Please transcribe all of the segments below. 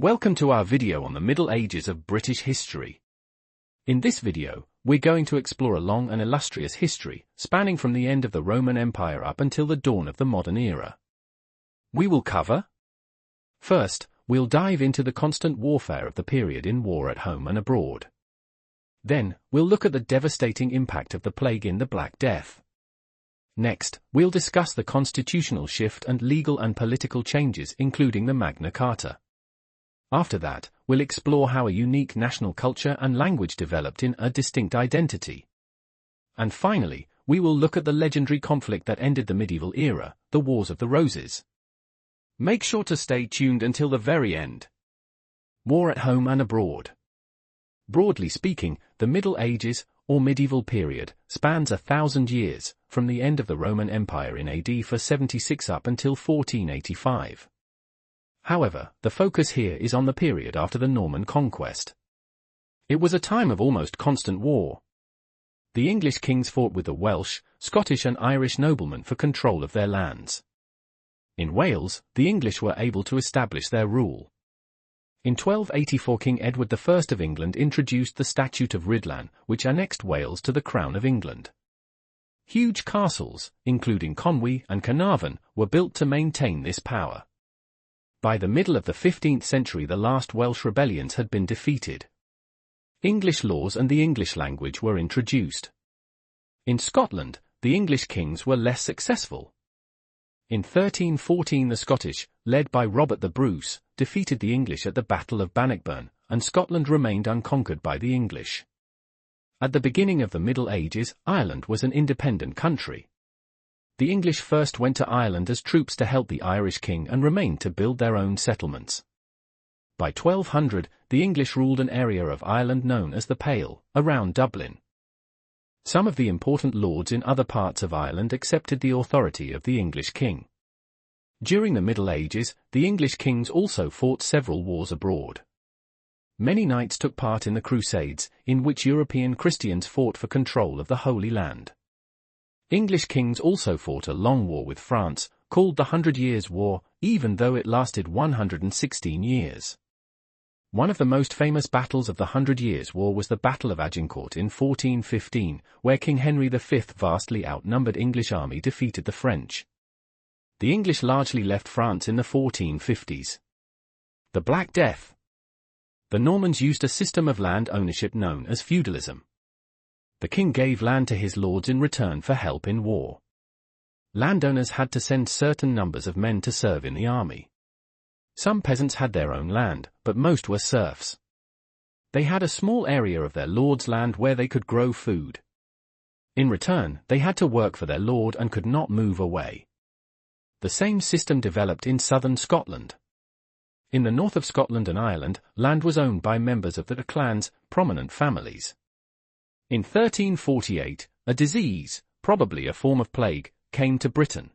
Welcome to our video on the Middle Ages of British history. In this video, we're going to explore a long and illustrious history, spanning from the end of the Roman Empire up until the dawn of the modern era. We will cover: first, we'll dive into the constant warfare of the period in war at home and abroad. Then, we'll look at the devastating impact of the plague in the Black Death. Next, we'll discuss the constitutional shift and legal and political changes, including the Magna Carta. After that, we'll explore how a unique national culture and language developed in a distinct identity. And finally, we will look at the legendary conflict that ended the medieval era, the Wars of the Roses. Make sure to stay tuned until the very end. War at home and abroad. Broadly speaking, the Middle Ages, or medieval period, spans 1,000 years, from the end of the Roman Empire in AD 476 up until 1485. However, the focus here is on the period after the Norman conquest. It was a time of almost constant war. The English kings fought with the Welsh, Scottish and Irish noblemen for control of their lands. In Wales, the English were able to establish their rule. In 1284 King Edward I of England introduced the Statute of Rhuddlan, which annexed Wales to the Crown of England. Huge castles, including Conwy and Carnarvon, were built to maintain this power. By the middle of the 15th century the last Welsh rebellions had been defeated. English laws and the English language were introduced. In Scotland, the English kings were less successful. In 1314 the Scottish, led by Robert the Bruce, defeated the English at the Battle of Bannockburn, and Scotland remained unconquered by the English. At the beginning of the Middle Ages, Ireland was an independent country. The English first went to Ireland as troops to help the Irish king and remained to build their own settlements. By 1200, the English ruled an area of Ireland known as the Pale, around Dublin. Some of the important lords in other parts of Ireland accepted the authority of the English king. During the Middle Ages, the English kings also fought several wars abroad. Many knights took part in the Crusades, in which European Christians fought for control of the Holy Land. English kings also fought a long war with France, called the 100 Years' War, even though it lasted 116 years. One of the most famous battles of the 100 Years' War was the Battle of Agincourt in 1415, where King Henry V's vastly outnumbered English army defeated the French. The English largely left France in the 1450s. The Black Death. The Normans used a system of land ownership known as feudalism. The king gave land to his lords in return for help in war. Landowners had to send certain numbers of men to serve in the army. Some peasants had their own land, but most were serfs. They had a small area of their lord's land where they could grow food. In return, they had to work for their lord and could not move away. The same system developed in southern Scotland. In the north of Scotland and Ireland, land was owned by members of the clans, prominent families. In 1348, a disease, probably a form of plague, came to Britain.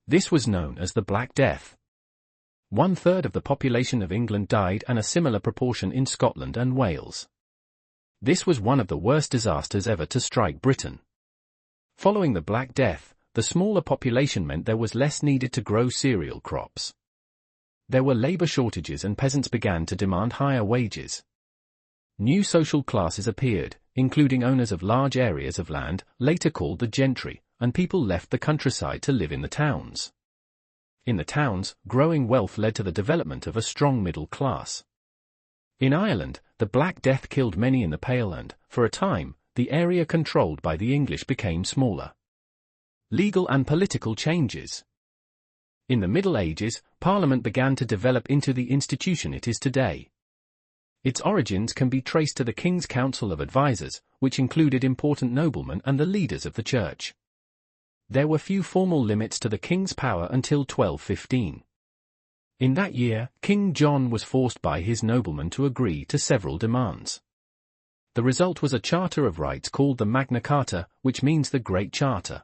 This was known as the Black Death. 1/3 of the population of England died and a similar proportion in Scotland and Wales. This was one of the worst disasters ever to strike Britain. Following the Black Death, the smaller population meant there was less needed to grow cereal crops. There were labor shortages and peasants began to demand higher wages. New social classes appeared, including owners of large areas of land, later called the gentry, and people left the countryside to live in the towns. In the towns, growing wealth led to the development of a strong middle class. In Ireland, the Black Death killed many in the Pale and, for a time, the area controlled by the English became smaller. Legal and political changes. In the Middle Ages, Parliament began to develop into the institution it is today. Its origins can be traced to the King's Council of Advisors, which included important noblemen and the leaders of the church. There were few formal limits to the king's power until 1215. In that year, King John was forced by his noblemen to agree to several demands. The result was a charter of rights called the Magna Carta, which means the Great Charter.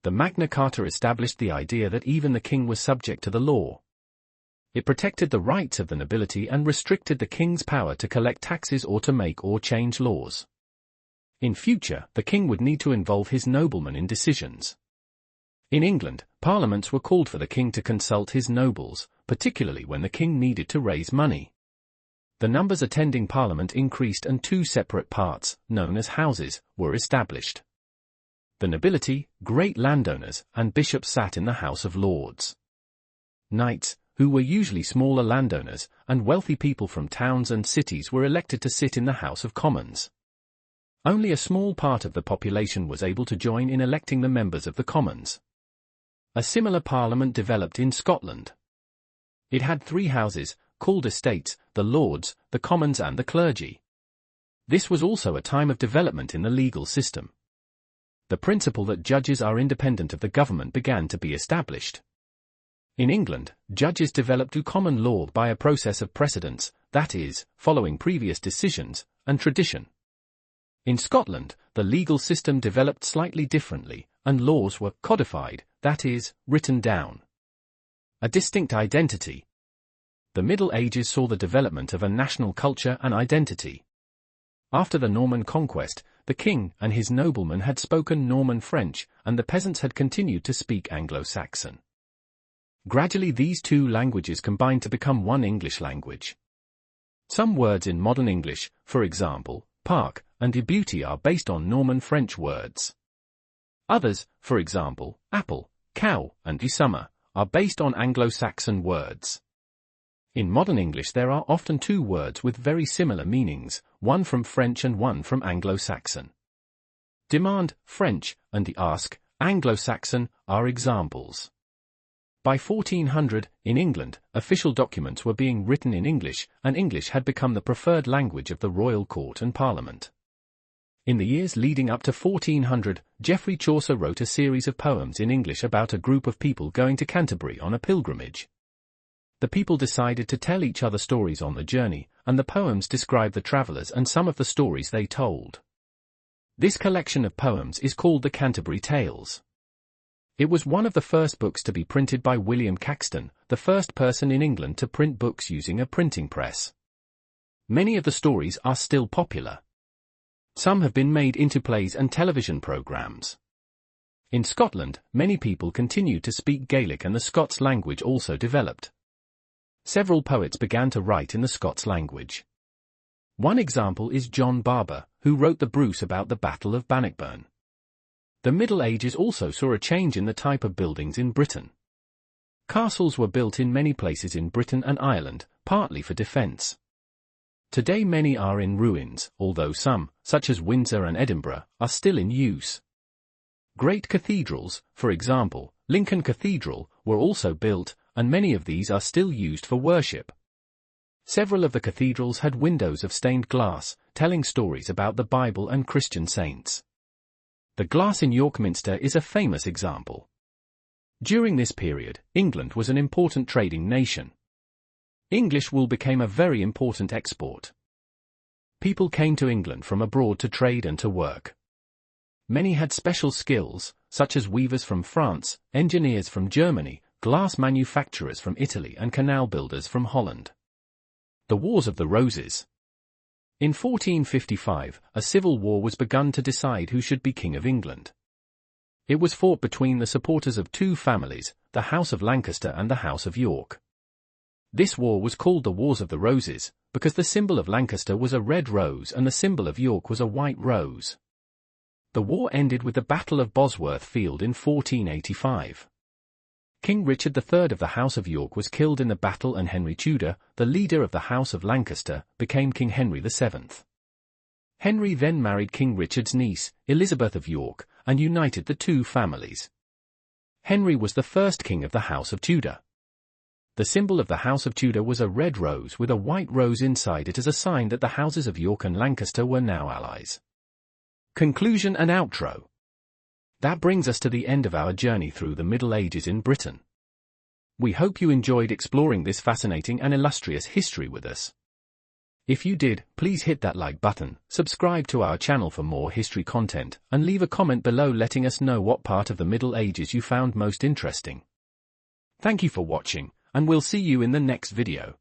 The Magna Carta established the idea that even the king was subject to the law. It protected the rights of the nobility and restricted the king's power to collect taxes or to make or change laws. In future, the king would need to involve his noblemen in decisions. In England, Parliaments were called for the king to consult his nobles, particularly when the king needed to raise money. The numbers attending Parliament increased and two separate parts, known as houses, were established. The nobility, great landowners, and bishops sat in the House of Lords. Knights, who were usually smaller landowners, and wealthy people from towns and cities were elected to sit in the House of Commons. Only a small part of the population was able to join in electing the members of the Commons. A similar parliament developed in Scotland. It had three houses, called estates, the Lords, the Commons and the clergy. This was also a time of development in the legal system. The principle that judges are independent of the government began to be established. In England, judges developed to common law by a process of precedence, that is, following previous decisions, and tradition. In Scotland, the legal system developed slightly differently, and laws were codified, that is, written down. A distinct identity. The Middle Ages saw the development of a national culture and identity. After the Norman conquest, the king and his noblemen had spoken Norman French, and the peasants had continued to speak Anglo-Saxon. Gradually these two languages combined to become one English language. Some words in modern English, for example, park and beauty, are based on Norman French words. Others, for example, apple, cow, and summer, are based on Anglo-Saxon words. In modern English there are often two words with very similar meanings, one from French and one from Anglo-Saxon. Demand, French, and ask, Anglo-Saxon, are examples. By 1400, in England, official documents were being written in English, and English had become the preferred language of the royal court and parliament. In the years leading up to 1400, Geoffrey Chaucer wrote a series of poems in English about a group of people going to Canterbury on a pilgrimage. The people decided to tell each other stories on the journey, and the poems describe the travelers and some of the stories they told. This collection of poems is called the Canterbury Tales. It was one of the first books to be printed by William Caxton, the first person in England to print books using a printing press. Many of the stories are still popular. Some have been made into plays and television programs. In Scotland, many people continued to speak Gaelic and the Scots language also developed. Several poets began to write in the Scots language. One example is John Barber, who wrote the Bruce about the Battle of Bannockburn. The Middle Ages also saw a change in the type of buildings in Britain. Castles were built in many places in Britain and Ireland, partly for defence. Today many are in ruins, although some, such as Windsor and Edinburgh, are still in use. Great cathedrals, for example, Lincoln Cathedral, were also built, and many of these are still used for worship. Several of the cathedrals had windows of stained glass, telling stories about the Bible and Christian saints. The glass in York Minster is a famous example. During this period, England was an important trading nation. English wool became a very important export. People came to England from abroad to trade and to work. Many had special skills, such as weavers from France, engineers from Germany, glass manufacturers from Italy and canal builders from Holland. The Wars of the Roses. In 1455, a civil war was begun to decide who should be King of England. It was fought between the supporters of two families, the House of Lancaster and the House of York. This war was called the Wars of the Roses, because the symbol of Lancaster was a red rose and the symbol of York was a white rose. The war ended with the Battle of Bosworth Field in 1485. King Richard III of the House of York was killed in the battle and Henry Tudor, the leader of the House of Lancaster, became King Henry VII. Henry then married King Richard's niece, Elizabeth of York, and united the two families. Henry was the first king of the House of Tudor. The symbol of the House of Tudor was a red rose with a white rose inside it as a sign that the houses of York and Lancaster were now allies. Conclusion and outro. That brings us to the end of our journey through the Middle Ages in Britain. We hope you enjoyed exploring this fascinating and illustrious history with us. If you did, please hit that like button, subscribe to our channel for more history content, and leave a comment below letting us know what part of the Middle Ages you found most interesting. Thank you for watching, and we'll see you in the next video.